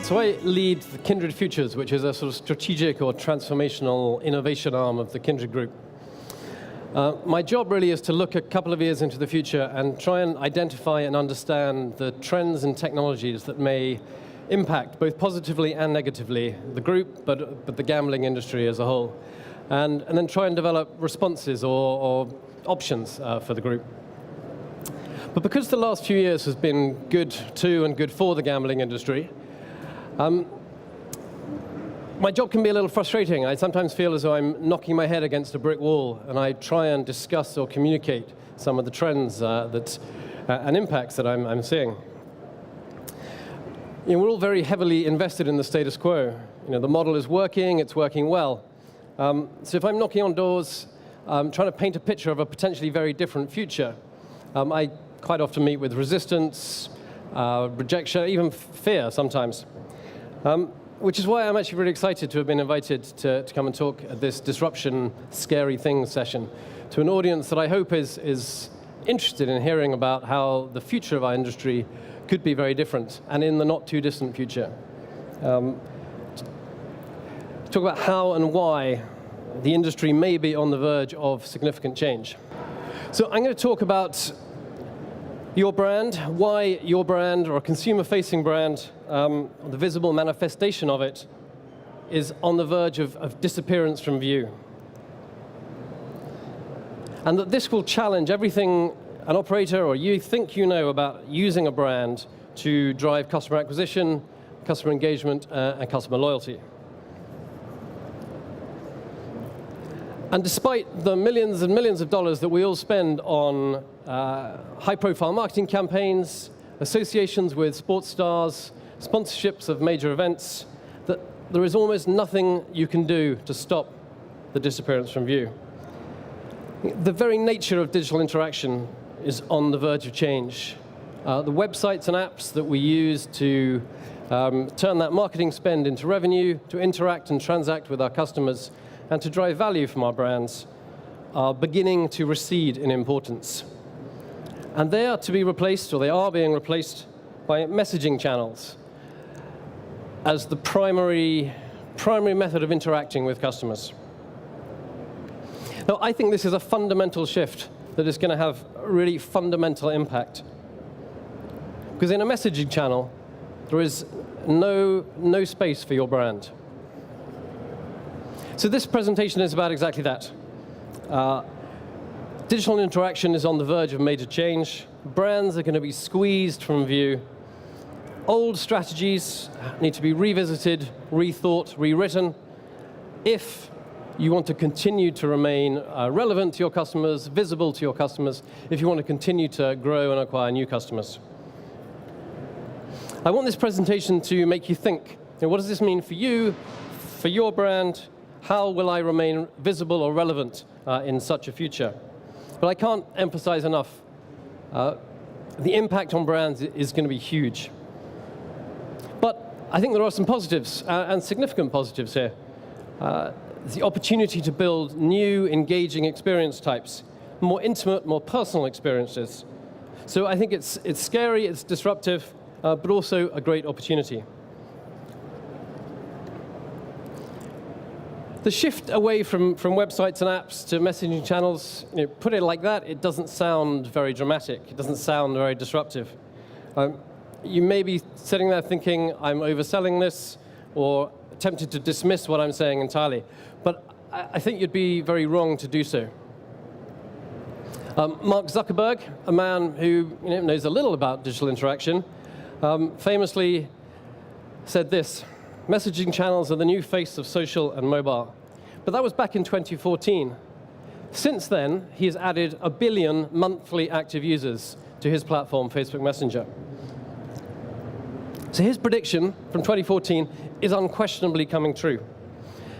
So I lead the Kindred Futures, which is a sort of strategic or transformational innovation arm of the Kindred Group. My job really is to look a couple of years into the future and try and identify and understand the trends and technologies that may impact, both positively and negatively, the group, but the gambling industry as a whole. And then try and develop responses or options for the group. But because the last few years has been good to and good for the gambling industry, my job can be a little frustrating. I sometimes feel as though I'm knocking my head against a brick wall, and I try and discuss or communicate some of the trends and impacts that I'm seeing. We're all very heavily invested in the status quo. The model is working, it's working well. So if I'm knocking on doors, trying to paint a picture of a potentially very different future, I quite often meet with resistance, rejection, even fear sometimes. Which is why I'm actually really excited to have been invited to come and talk at this Disruption Scary Things session to an audience that I hope is interested in hearing about how the future of our industry could be very different, and in the not too distant future. Talk about how and why the industry may be on the verge of significant change. So I'm going to talk about your brand, why your brand, or a consumer-facing brand, the visible manifestation of it, is on the verge of disappearance from view. And that this will challenge everything an operator or you think you know about using a brand to drive customer acquisition, customer engagement, and customer loyalty. And despite the millions and millions of dollars that we all spend on high-profile marketing campaigns, associations with sports stars, sponsorships of major events, that there is almost nothing you can do to stop the disappearance from view. The very nature of digital interaction is on the verge of change. The websites and apps that we use to turn that marketing spend into revenue, to interact and transact with our customers, and to drive value from our brands are beginning to recede in importance. And they are to be replaced, or they are being replaced, by messaging channels as the primary method of interacting with customers. Now, I think this is a fundamental shift that is going to have a really fundamental impact. Because in a messaging channel, there is no space for your brand. So this presentation is about exactly that. Digital interaction is on the verge of major change. Brands are going to be squeezed from view. Old strategies need to be revisited, rethought, rewritten, if you want to continue to remain relevant to your customers, visible to your customers, if you want to continue to grow and acquire new customers. I want this presentation to make you think, what does this mean for you, for your brand? How will I remain visible or relevant in such a future? But I can't emphasize enough, the impact on brands is going to be huge. But I think there are some positives, and significant positives here. The opportunity to build new, engaging experience types, more intimate, more personal experiences. So I think it's scary, it's disruptive, but also a great opportunity. The shift away from websites and apps to messaging channels, put it like that, it doesn't sound very dramatic. It doesn't sound very disruptive. You may be sitting there thinking, I'm overselling this, or tempted to dismiss what I'm saying entirely. But I think you'd be very wrong to do so. Mark Zuckerberg, a man who knows a little about digital interaction, famously said this: messaging channels are the new face of social and mobile. But that was back in 2014. Since then, he has added 1 billion monthly active users to his platform, Facebook Messenger. So his prediction from 2014 is unquestionably coming true.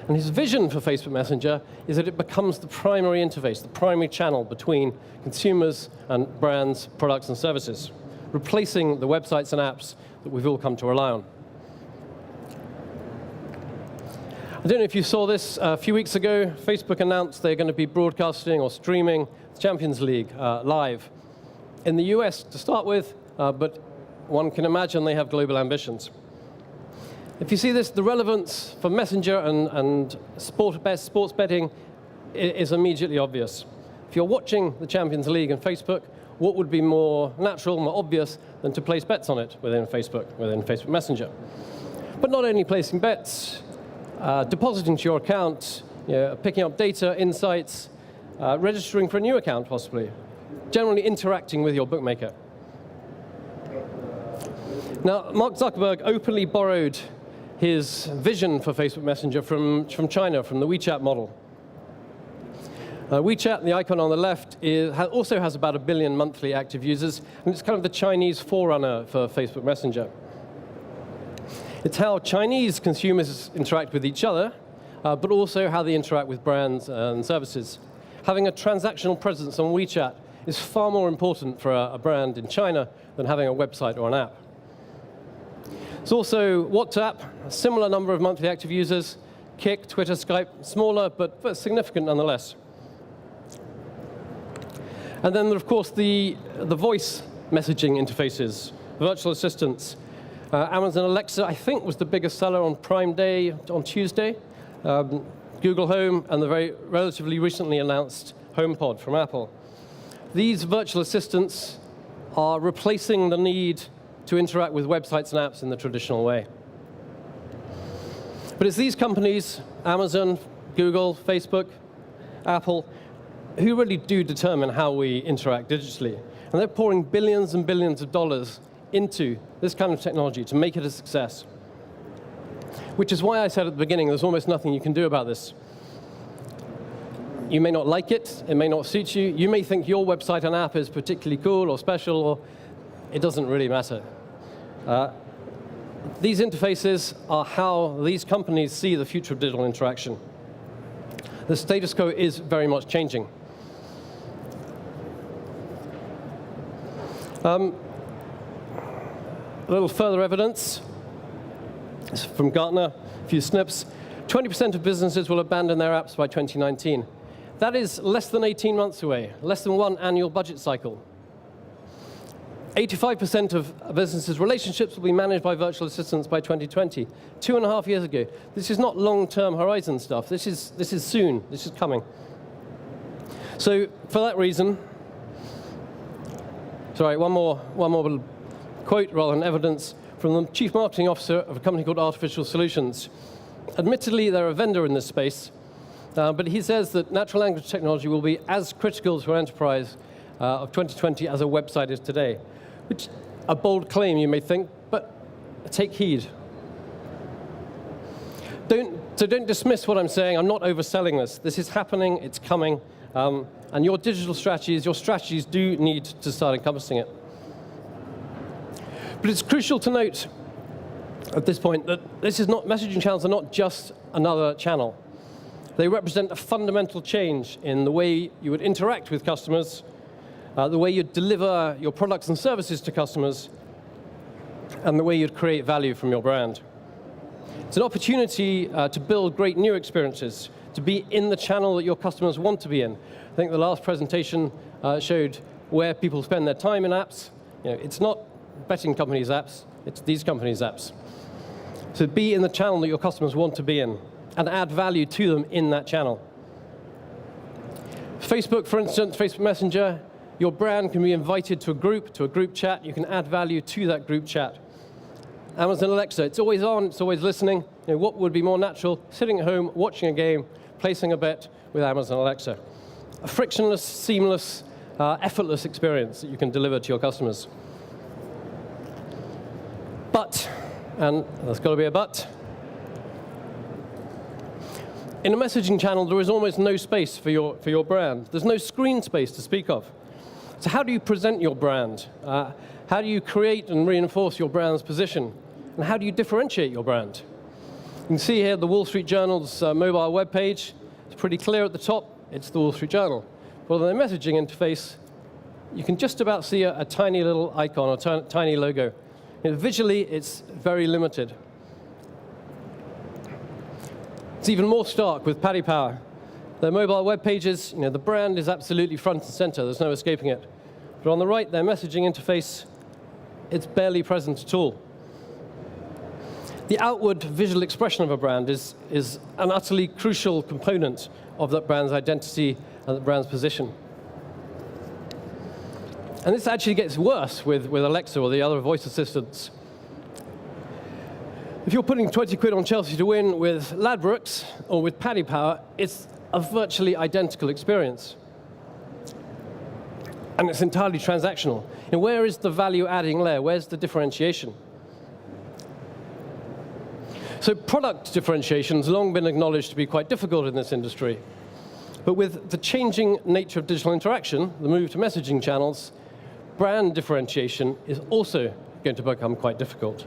And his vision for Facebook Messenger is that it becomes the primary interface, the primary channel between consumers and brands, products, and services, replacing the websites and apps that we've all come to rely on. I don't know if you saw this. A few weeks ago, Facebook announced they're going to be broadcasting or streaming the Champions League live in the US to start with, but one can imagine they have global ambitions. If you see this, the relevance for Messenger and sports betting is immediately obvious. If you're watching the Champions League on Facebook, what would be more natural, more obvious than to place bets on it within Facebook Messenger? But not only placing bets, depositing to your account, picking up data, insights, registering for a new account possibly, generally interacting with your bookmaker. Now, Mark Zuckerberg openly borrowed his vision for Facebook Messenger from China, from the WeChat model. WeChat, the icon on the left, also has about 1 billion monthly active users, and it's kind of the Chinese forerunner for Facebook Messenger. It's how Chinese consumers interact with each other, but also how they interact with brands and services. Having a transactional presence on WeChat is far more important for a brand in China than having a website or an app. It's also WhatsApp, a similar number of monthly active users, Kik, Twitter, Skype, smaller but significant nonetheless. And then, of course, the voice messaging interfaces, virtual assistants. Amazon Alexa, I think, was the biggest seller on Prime Day on Tuesday. Google Home, and the very relatively recently announced HomePod from Apple. These virtual assistants are replacing the need to interact with websites and apps in the traditional way. But it's these companies, Amazon, Google, Facebook, Apple, who really do determine how we interact digitally. And they're pouring billions and billions of dollars into this kind of technology to make it a success. Which is why I said at the beginning, there's almost nothing you can do about this. You may not like it, it may not suit you, you may think your website and app is particularly cool or special, or it doesn't really matter. These interfaces are how these companies see the future of digital interaction. The status quo is very much changing. A little further evidence from Gartner, a few snips. 20% of businesses will abandon their apps by 2019. That is less than 18 months away, less than one annual budget cycle. 85% of businesses' relationships will be managed by virtual assistants by 2020, 2.5 years ago. This is not long-term horizon stuff. This is soon. This is coming. So for that reason, sorry, one more little quote rather than evidence from the chief marketing officer of a company called Artificial Solutions. Admittedly, they're a vendor in this space, but he says that natural language technology will be as critical to an enterprise of 2020 as a website is today. Which, a bold claim, you may think, but take heed. Don't dismiss what I'm saying. I'm not overselling this. This is happening, it's coming, and your digital strategies, your strategies do need to start encompassing it. But it's crucial to note at this point that messaging channels are not just another channel. They represent a fundamental change in the way you would interact with customers, the way you'd deliver your products and services to customers, and the way you'd create value from your brand. It's an opportunity to build great new experiences, to be in the channel that your customers want to be in. I think the last presentation showed where people spend their time in apps. It's not betting companies' apps, it's these companies' apps. So be in the channel that your customers want to be in, and add value to them in that channel. Facebook, for instance, Facebook Messenger, your brand can be invited to a group chat. You can add value to that group chat. Amazon Alexa, it's always on, it's always listening. What would be more natural? Sitting at home, watching a game, placing a bet with Amazon Alexa. A frictionless, seamless, effortless experience that you can deliver to your customers. But, and there's got to be a but, in a messaging channel, there is almost no space for your brand. There's no screen space to speak of. So how do you present your brand? How do you create and reinforce your brand's position? And how do you differentiate your brand? You can see here the Wall Street Journal's mobile webpage. It's pretty clear at the top. It's the Wall Street Journal. But on the messaging interface, you can just about see a tiny little icon, a tiny logo. Visually, it's very limited. It's even more stark with Paddy Power. Their mobile web pages, the brand is absolutely front and center. There's no escaping it. But on the right, their messaging interface, it's barely present at all. The outward visual expression of a brand is an utterly crucial component of that brand's identity and the brand's position. And this actually gets worse with Alexa or the other voice assistants. If you're putting 20 quid on Chelsea to win with Ladbrokes or with Paddy Power, it's a virtually identical experience. And it's entirely transactional. And where is the value-adding layer? Where's the differentiation? So product differentiation has long been acknowledged to be quite difficult in this industry. But with the changing nature of digital interaction, the move to messaging channels, brand differentiation is also going to become quite difficult.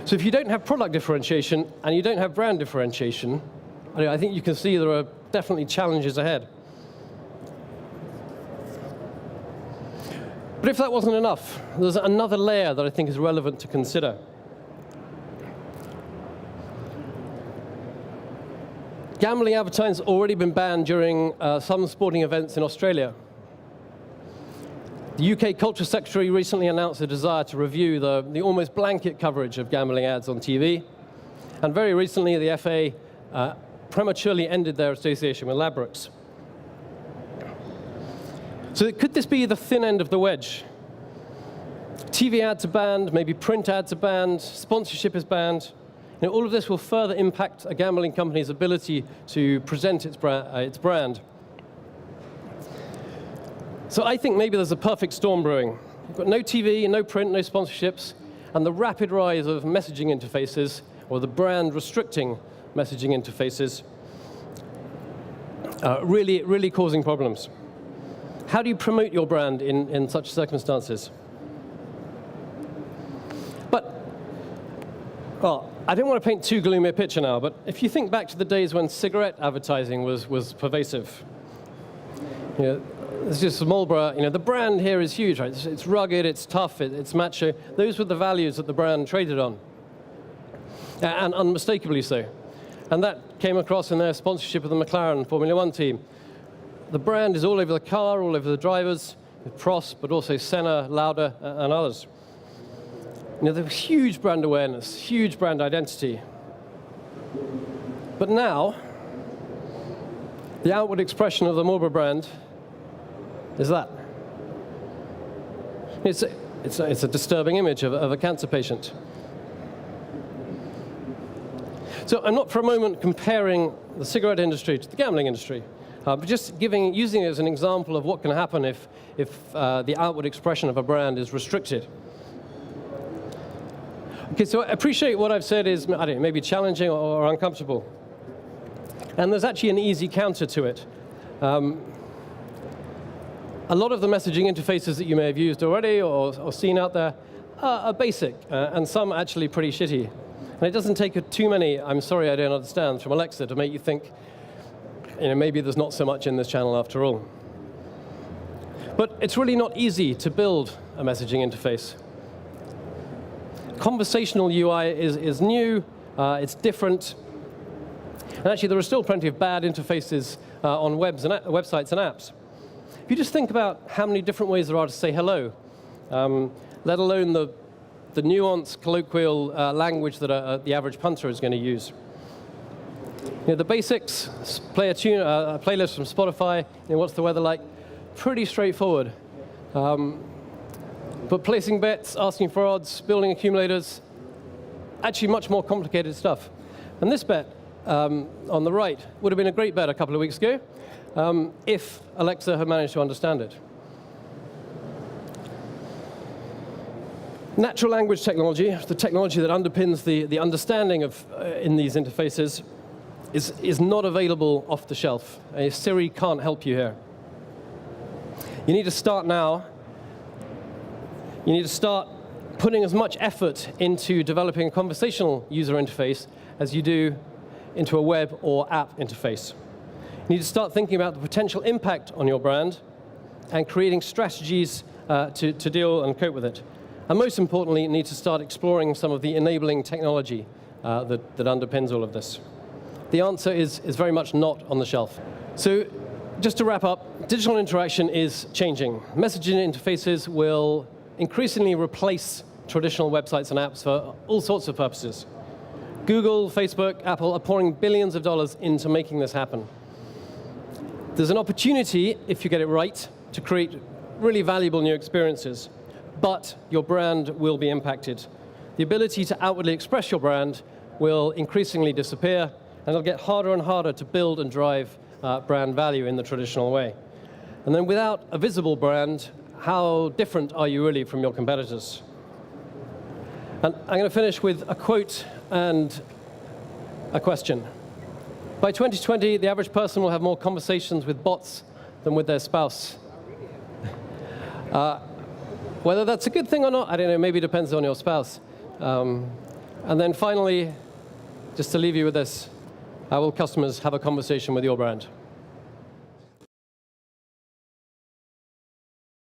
So if you don't have product differentiation and you don't have brand differentiation, I think you can see there are definitely challenges ahead. But if that wasn't enough, there's another layer that I think is relevant to consider. Gambling advertising has already been banned during some sporting events in Australia. The UK Culture Secretary recently announced a desire to review the almost blanket coverage of gambling ads on TV. And very recently, the FA prematurely ended their association with Ladbrokes. So could this be the thin end of the wedge? TV ads are banned, maybe print ads are banned, sponsorship is banned. All of this will further impact a gambling company's ability to present its brand. So I think maybe there's a perfect storm brewing. You've got no TV, no print, no sponsorships, and the rapid rise of messaging interfaces, or the brand restricting messaging interfaces, really causing problems. How do you promote your brand in such circumstances? Well, I don't want to paint too gloomy a picture now, but if you think back to the days when cigarette advertising was pervasive, it's just Marlboro, the brand here is huge, right? It's rugged, it's tough, it's macho. Those were the values that the brand traded on, and unmistakably so. And that came across in their sponsorship of the McLaren Formula One team. The brand is all over the car, all over the drivers, with Prost, but also Senna, Lauda, and others. There was huge brand awareness, huge brand identity. But now, the outward expression of the Marlboro brand is that. It's a disturbing image of a cancer patient. So I'm not for a moment comparing the cigarette industry to the gambling industry, but just using it as an example of what can happen if the outward expression of a brand is restricted. Okay, so I appreciate what I've said is, I don't know, maybe challenging or uncomfortable. And there's actually an easy counter to it. A lot of the messaging interfaces that you may have used already or seen out there are basic, and some actually pretty shitty. And it doesn't take too many, I'm sorry I don't understand, from Alexa to make you think, maybe there's not so much in this channel after all. But it's really not easy to build a messaging interface. Conversational UI is new, it's different, and actually there are still plenty of bad interfaces on websites and apps. If you just think about how many different ways there are to say hello, let alone the nuanced colloquial language that the average punter is going to use. The basics, play a playlist from Spotify, what's the weather like, pretty straightforward. But placing bets, asking for odds, building accumulators, actually much more complicated stuff. And this bet on the right would have been a great bet a couple of weeks ago if Alexa had managed to understand it. Natural language technology, the technology that underpins the understanding of in these interfaces, is not available off the shelf. Siri can't help you here. You need to start now. You need to start putting as much effort into developing a conversational user interface as you do into a web or app interface. You need to start thinking about the potential impact on your brand and creating strategies to deal and cope with it. And most importantly, you need to start exploring some of the enabling technology that underpins all of this. The answer is very much not on the shelf. So just to wrap up, digital interaction is changing. Messaging interfaces will increasingly replace traditional websites and apps for all sorts of purposes. Google, Facebook, Apple are pouring billions of dollars into making this happen. There's an opportunity, if you get it right, to create really valuable new experiences, but your brand will be impacted. The ability to outwardly express your brand will increasingly disappear, and it'll get harder and harder to build and drive brand value in the traditional way. And then without a visible brand, how different are you really from your competitors? And I'm going to finish with a quote and a question. By 2020, the average person will have more conversations with bots than with their spouse. Whether that's a good thing or not, I don't know, maybe it depends on your spouse. And then finally, just to leave you with this, how will customers have a conversation with your brand?